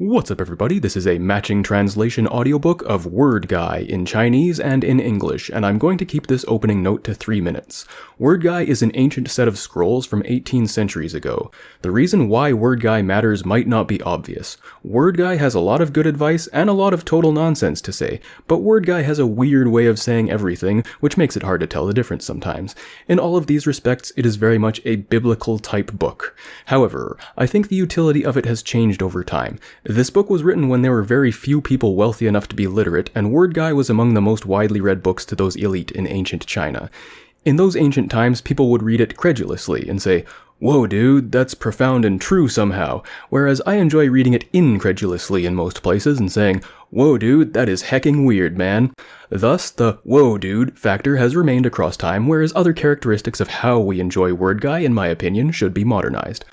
What's up everybody, this is a matching translation audiobook of Word Guy in Chinese and in English, and I'm going to keep this opening note to 3 minutes. Word Guy is an ancient set of scrolls from 18 centuries ago. The reason why Word Guy matters might not be obvious. Word Guy has a lot of good advice and a lot of total nonsense to say, but Word Guy has a weird way of saying everything, which makes it hard to tell the difference sometimes. In all of these respects, it is very much a biblical type book. However, I think the utility of it has changed over time. This book was written when there were very few people wealthy enough to be literate, and Word Guy was among the most widely read books to those elite in ancient China. In those ancient times, people would read it credulously and say, "Whoa dude, that's profound and true somehow," whereas I enjoy reading it incredulously in most places and saying, "Whoa dude, that is hecking weird, man." Thus, the "whoa dude" factor has remained across time, whereas other characteristics of how we enjoy Word Guy, in my opinion, should be modernized.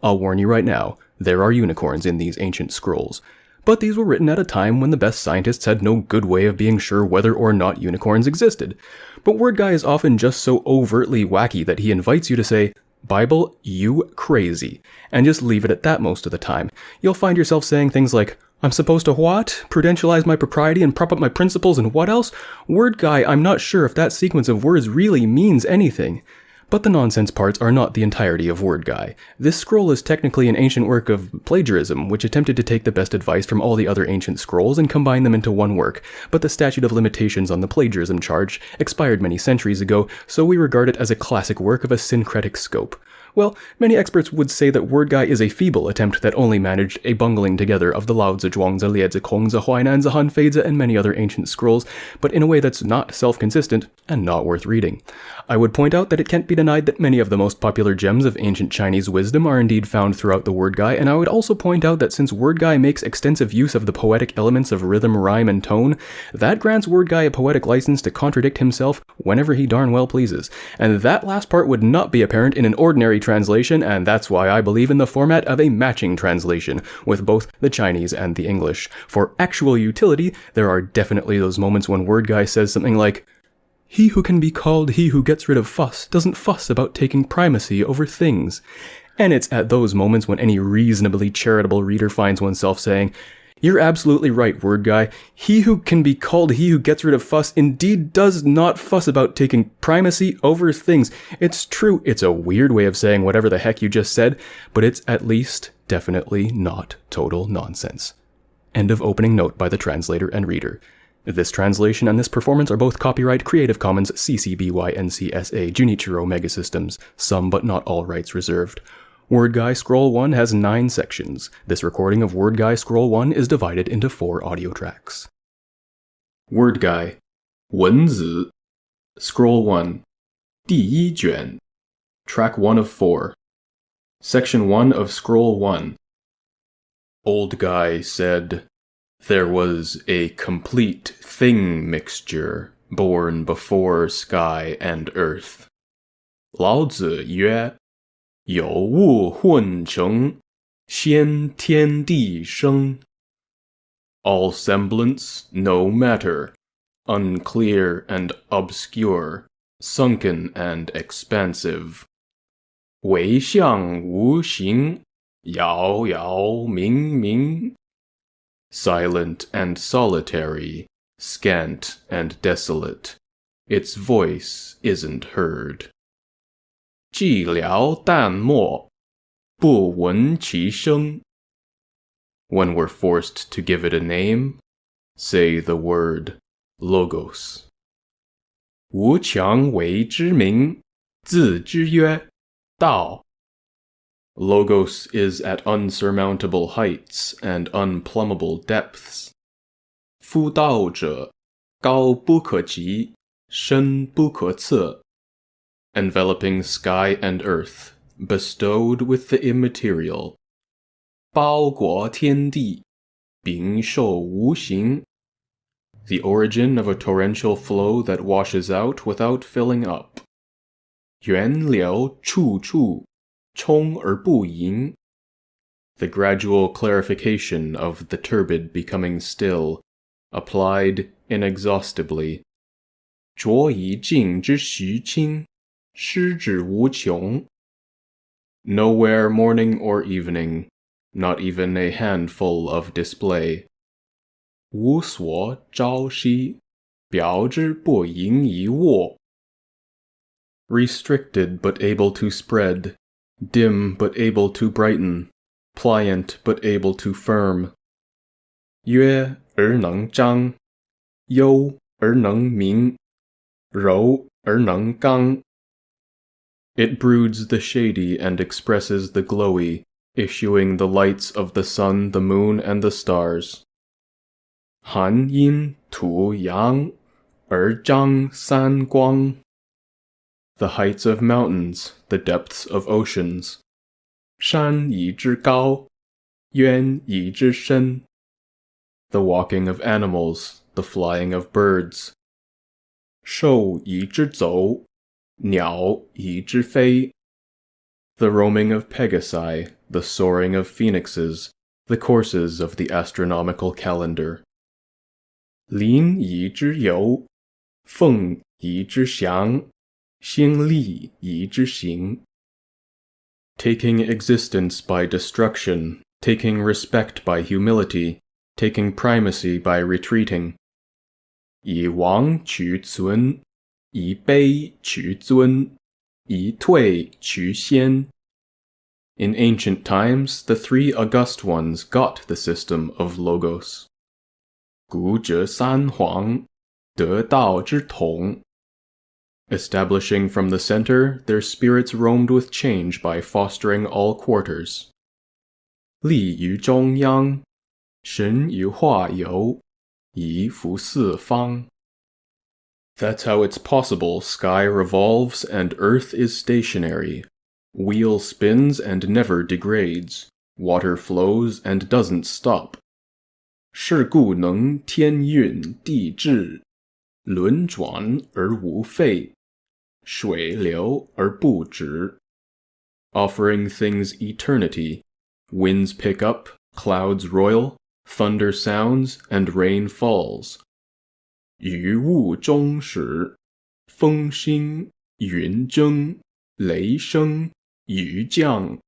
I'll warn you right now, there are unicorns in these ancient scrolls. But these were written at a time when the best scientists had no good way of being sure whether or not unicorns existed. But Word Guy is often just so overtly wacky that he invites you to say, "Bible, you crazy," and just leave it at that most of the time. You'll find yourself saying things like, "I'm supposed to what? Prudentialize my propriety and prop up my principles and what else? Word Guy, I'm not sure if that sequence of words really means anything." But the nonsense parts are not the entirety of Word Guy. This scroll is technically an ancient work of plagiarism, which attempted to take the best advice from all the other ancient scrolls and combine them into one work, but the statute of limitations on the plagiarism charge expired many centuries ago, so we regard it as a classic work of a syncretic scope. Well, many experts would say that Word Guy is a feeble attempt that only managed a bungling together of the Laozi, Zhuangzi, Liezi, Kongzi, Huainanzi, Hanfeizi, and many other ancient scrolls, but in a way that's not self-consistent and not worth reading. I would point out that it can't be denied that many of the most popular gems of ancient Chinese wisdom are indeed found throughout the Word Guy, and I would also point out that since Word Guy makes extensive use of the poetic elements of rhythm, rhyme, and tone, that grants Word Guy a poetic license to contradict himself whenever he darn well pleases. And that last part would not be apparent in an ordinary translation, and that's why I believe in the format of a matching translation, with both the Chinese and the English. For actual utility, there are definitely those moments when Word Guy says something like, "He who can be called he who gets rid of fuss doesn't fuss about taking primacy over things." And it's at those moments when any reasonably charitable reader finds oneself saying, "You're absolutely right, Word Guy. He who can be called he who gets rid of fuss indeed does not fuss about taking primacy over things." It's true, it's a weird way of saying whatever the heck you just said, but it's at least definitely not total nonsense. End of opening note by the translator and reader. This translation and this performance are both copyright Creative Commons CC BY NC SA Junichiro Megasystems, some but not all rights reserved. Word Guy Scroll 1 has 9 sections. This recording of Word Guy Scroll 1 is divided into 4 audio tracks. Word Guy 文字 Scroll 1 第一卷 Track 1 of 4 Section 1 of Scroll 1 Old Guy said, "There was a complete thing mixture born before sky and earth." 老子曰有物混成，先天地生。 All semblance, no matter, unclear and obscure, sunken and expansive. 惟象无形，遥遥冥冥。 Silent and solitary, scant and desolate, its voice isn't heard. 寂寥淡漠，不闻其声。 When we're forced to give it a name, say the word logos. 无强为之名，字之曰道。 Logos is at unsurmountable heights and unplumbable depths. 夫道者，高不可及，深不可测。 Enveloping sky and earth, bestowed with the immaterial. 包裹天地，秉受无形。 The origin of a torrential flow that washes out without filling up. 源流处处，冲而不盈。 The gradual clarification of the turbid becoming still, applied inexhaustibly. 浊以静之徐清，失之无穷. Nowhere morning or evening, not even a handful of display. 无所朝夕，表之不盈一握。Restricted but able to spread, dim but able to brighten, pliant but able to firm. 约而能张，幽而能明，柔而能刚。It broods the shady and expresses the glowy, issuing the lights of the sun, the moon, and the stars. 寒阴土阳，而张三光。The heights of mountains, the depths of oceans. 山以之高，渊以之深。The walking of animals, the flying of birds. 兽以之走，鸟以之飞。The roaming of Pegasi, the soaring of phoenixes, the courses of the astronomical calendar. 麟以之游，凤以之翔，星力以之行。Taking existence by destruction, taking respect by humility, taking primacy by retreating. 以王取存，以卑取尊，以退取先。In ancient times, the three august ones got the system of logos. 古者三皇，得道之统。Establishing from the center, their spirits roamed with change by fostering all quarters. 立于中央，神于化有，以服四方。That's how it's possible sky revolves and earth is stationary. Wheel spins and never degrades. Water flows and doesn't stop. 是故能天运地治，轮转而无废，水流而不止。Offering things eternity. Winds pick up, clouds roil, thunder sounds, and rain falls. 于雾中始，风兴，云蒸，雷声，雨降。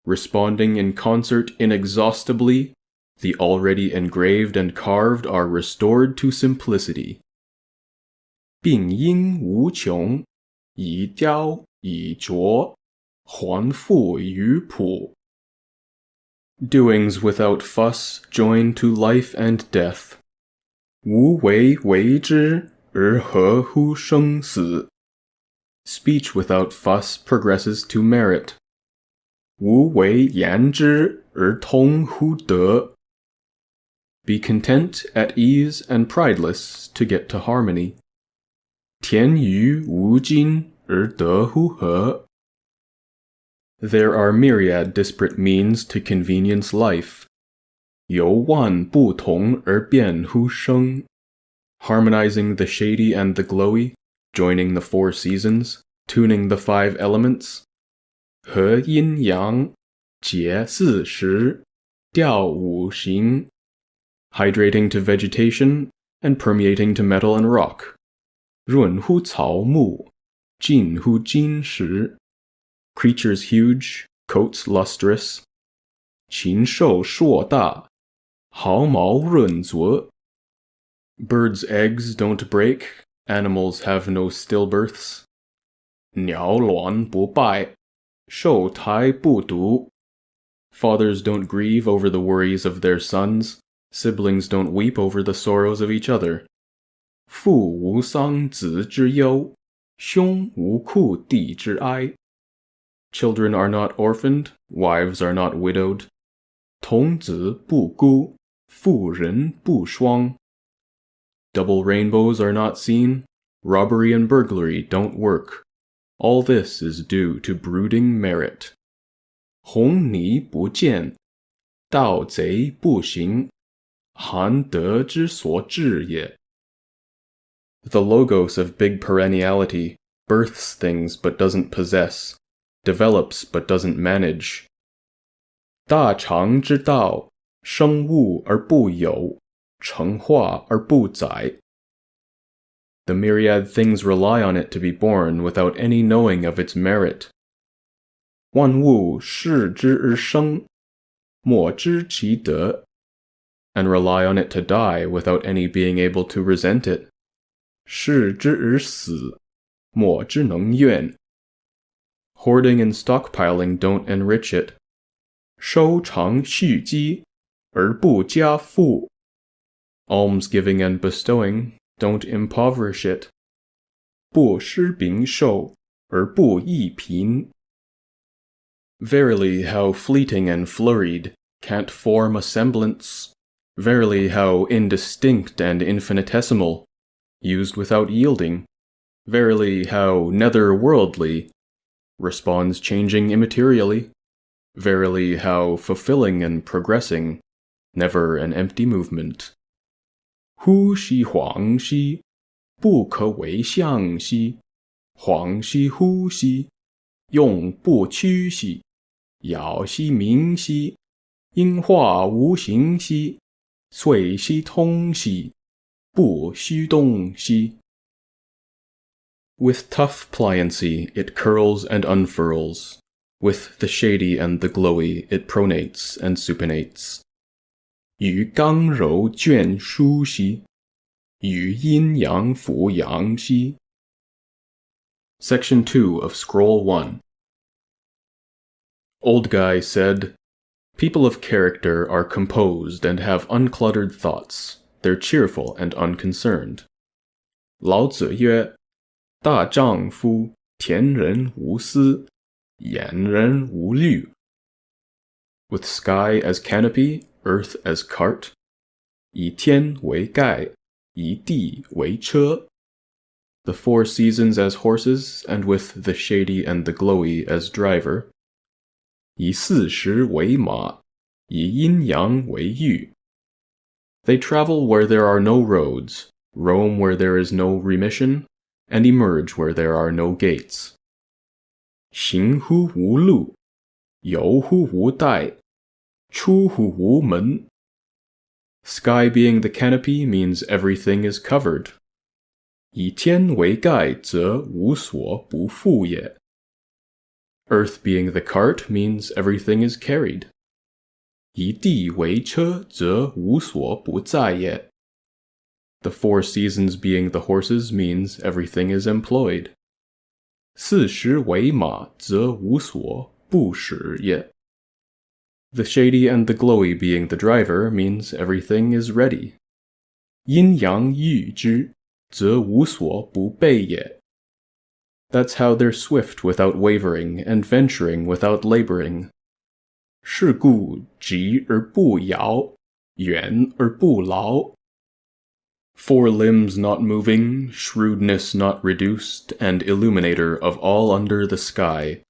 Responding in concert inexhaustibly, the already engraved and carved are restored to simplicity. 病因无穷，以雕以琢，还复于朴。Doings without fuss join to life and death. 无为为之，而合乎生死。Speech without fuss progresses to merit. 无为言之，而通乎德。Be content, at ease, and prideless to get to harmony. 田于无尽，而得乎和。There are myriad disparate means to convenience life. 由万不同而变乎生。Harmonizing the shady and the glowy, joining the four seasons, tuning the five elements. 和阴阳，节四时，调五行。Hydrating to vegetation and permeating to metal and rock. 润乎草木，浸乎金石。Creatures huge, coats lustrous. 禽兽硕大，毫毛润泽。Birds' eggs don't break, animals have no stillbirths. 鸟卵不败，兽胎不独。Fathers don't grieve over the worries of their sons, siblings don't weep over the sorrows of each other. 父无丧子之忧，兄无哭弟之哀。Children are not orphaned, wives are not widowed. 童子不孤，妇人不双。Double rainbows are not seen, robbery and burglary don't work. All this is due to brooding merit. 红泥不见，盗贼不行，含德之所至也。The logos of big perenniality births things but doesn't possess, develops but doesn't manage. 大常之道，生物而不有，成化而不载。The myriad things rely on it to be born without any knowing of its merit. 万物恃之而生，莫知其德, and rely on it to die without any being able to resent it. 视之而死, 莫之能怨. Hoarding and stockpiling don't enrich it. 收藏蓄积, 而不加富. Almsgiving and bestowing don't impoverish it. 不施禀受, 而不益贫. Verily how fleeting and flurried, can't form a semblance. Verily how indistinct and infinitesimal, used without yielding. Verily how nether-worldly, responds changing immaterially. Verily how fulfilling and progressing, never an empty movement. 呼兮黄兮, 不可为相兮, 黄兮呼兮, 用不屈兮, 杳兮明兮, 因化无形兮, 遂兮通兮, 不虚动兮. With tough pliancy it curls and unfurls. With the shady and the glowy it pronates and supinates. 与刚柔眷疏兮, 与阴阳扶阳兮. Section 2 of Scroll 1. Old Guy said, People of character are composed and have uncluttered thoughts. They're cheerful and unconcerned. 老子曰, 大丈夫, 田人无私, 掩人无虑. With sky as canopy, earth as cart, 以天为盖, 以地为车. The four seasons as horses, and with the shady and the glowy as driver. 以四时为马, 以阴阳为御. They travel where there are no roads, roam where there is no remission, and emerge where there are no gates. 行乎无路, 游乎无带, 出乎无门. Sky being the canopy means everything is covered. 以天为盖则无所不覆也. Earth being the cart means everything is carried. 以地为车则无所不在也. The four seasons being the horses means everything is employed. 四时为马则无所不使也. The shady and the glowy being the driver means everything is ready. 阴阳御之则无所不备也. That's how they're swift without wavering and venturing without laboring. 是故急而不摇, 远而不劳. Four limbs not moving, shrewdness not reduced, and illuminator of all under the sky.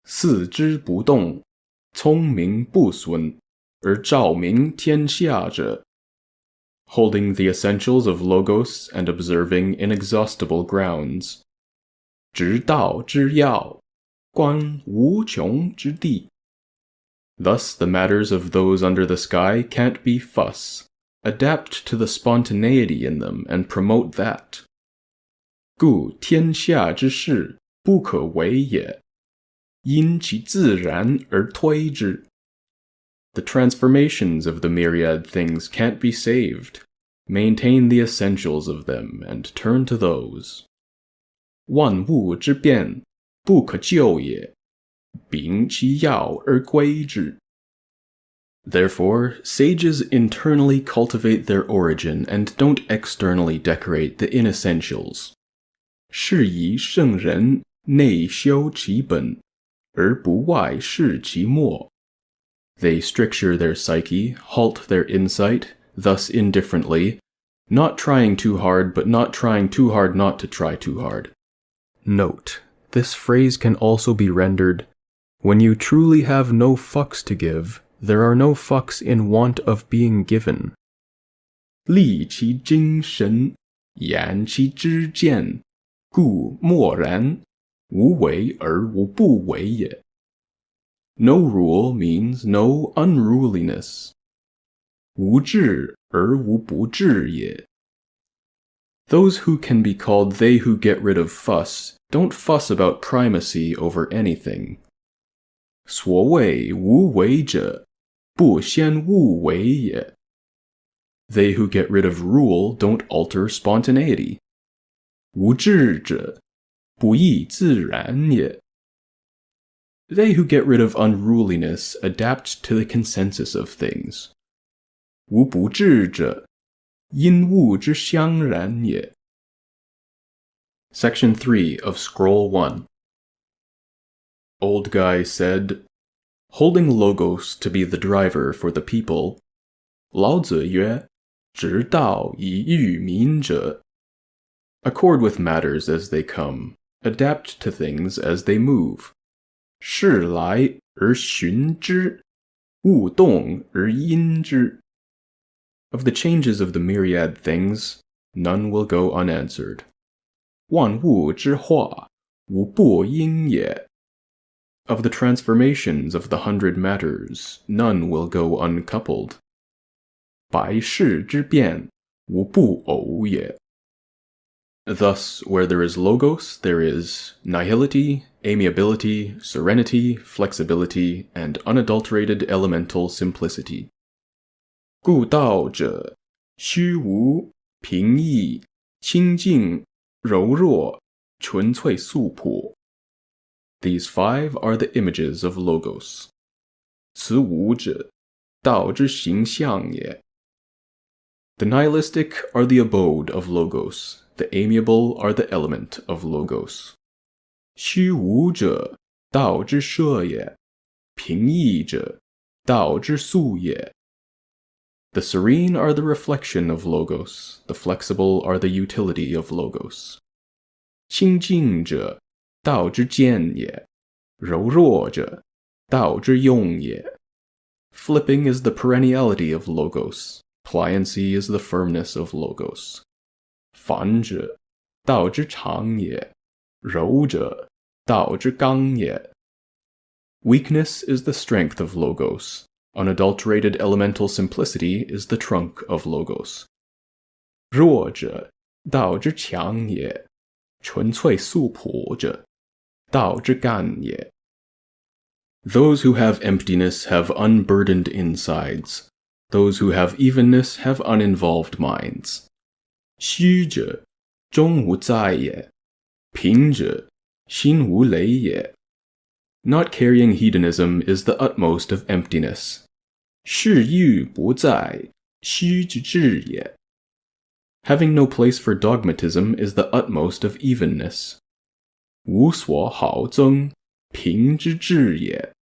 四肢不动, 聪明不损, 而照明天下者. Holding the essentials of logos and observing inexhaustible grounds. 直道之要, 观无穷之地. Thus the matters of those under the sky can't be fuss. Adapt to the spontaneity in them and promote that. 故天下之事不可为也, 因其自然而推之. The transformations of the myriad things can't be saved. Maintain the essentials of them and turn to those. 万物之变不可救也, 秉其要而归之. Therefore, sages internally cultivate their origin and don't externally decorate the inessentials. 是以圣人内修其本, 而不外视其末. They stricture their psyche, halt their insight, thus indifferently, not trying too hard but not trying too hard not to try too hard. Note, this phrase can also be rendered, when you truly have no fucks to give, there are no fucks in want of being given. 立其精神, 言其知见, 故默然, 无为而无不为也. No rule means no unruliness. 无治而无不治也. Those who can be called they who get rid of fuss don't fuss about primacy over anything. 所谓无为者,不先物为也. They who get rid of rule don't alter spontaneity. 无智者不亦自然也. They who get rid of unruliness adapt to the consensus of things. 无不智者因物之相然也. Section 3 of Scroll 1. Old Guy said, holding logos to be the driver for the people, 老子曰,直道以御民者. Accord with matters as they come, adapt to things as they move. 事来而循之, 物动而因之. Of the changes of the myriad things, none will go unanswered. 万物之化, 无不因也. Of the transformations of the 100 matters, none will go uncoupled. 百世之变, 无不偶也. Thus, where there is logos, there is nihility, amiability, serenity, flexibility, and unadulterated elemental simplicity. 故道者, 虚无, 平易, 清净, 柔弱, 纯粹素朴. These 5 are the images of logos. 此无者, 道之形象也. The nihilistic are the abode of logos. The amiable are the element of logos. 虚无者, 道之摄也. 平易者, 道之素也. The serene are the reflection of logos. The flexible are the utility of logos. 清净者, 道之见也. 柔弱者, 道之用也. Flipping is the perenniality of logos. Pliancy is the firmness of logos. 烦者, 道之常也. 柔者, 道之刚也. Weakness is the strength of logos. Unadulterated elemental simplicity is the trunk of logos. 弱者, 道之强也. 纯粹素朴者, 道之干也. Those who have emptiness have unburdened insides. Those who have evenness have uninvolved minds. 虚者, 终无在也. 平者, 心无累也. Not carrying hedonism is the utmost of emptiness. 是欲不在, 虚之至也. Having no place for dogmatism is the utmost of evenness. 无所好憎, 平之至也.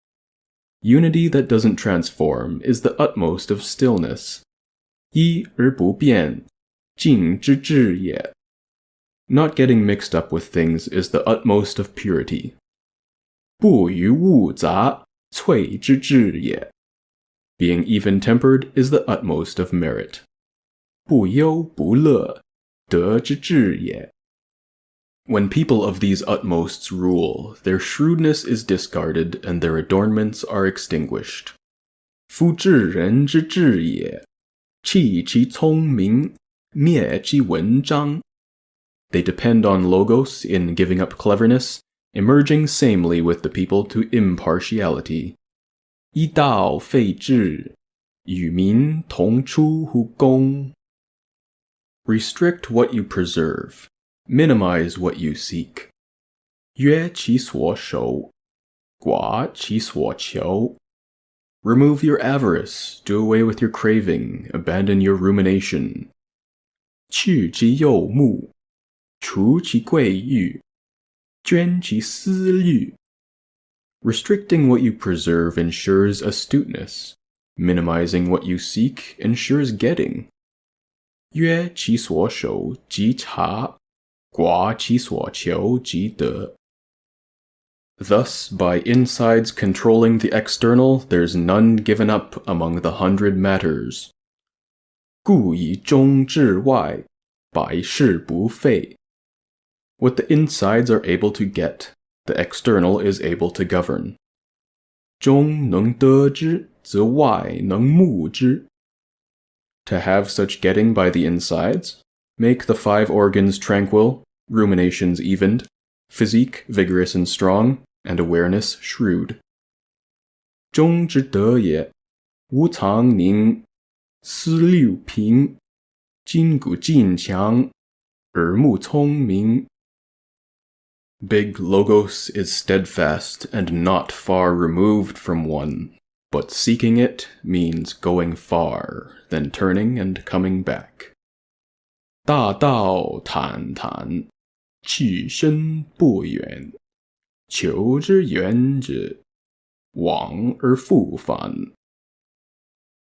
Unity that doesn't transform is the utmost of stillness. 一而不变, 静之至也. Not getting mixed up with things is the utmost of purity. 不与物杂, 萃之至也. Being even-tempered is the utmost of merit. 不忧不乐, 德之至也. When people of these utmosts rule, their shrewdness is discarded and their adornments are extinguished. 夫智人之至也, 弃其聪明, 灭其文章. They depend on logos in giving up cleverness, emerging samely with the people to impartiality. 一道废治, 与民同出乎宫. Restrict what you preserve. Minimize what you seek. 约其所守, 寡其所求. Remove your avarice, do away with your craving, abandon your rumination. 去其诱目, 除其贵欲, 捐其私欲. Restricting what you preserve ensures astuteness. Minimizing what you seek ensures getting. 约其所守即察, 寡其所求即得. Thus, by insides controlling the external, there's none given up among the 100 matters. 故以中治外, 百事不废. What the insides are able to get, the external is able to govern. 中能得之, 则外能牧之. To have such getting by the insides, make the 5 organs tranquil, ruminations evened, physique vigorous and strong, and awareness shrewd. 中之德也,无常宁，思六平，筋骨劲强，耳目聪明。Big Logos is steadfast and not far removed from one, but seeking it means going far, then turning and coming back. 大道坦坦，去身不远，求之远之，往而复返。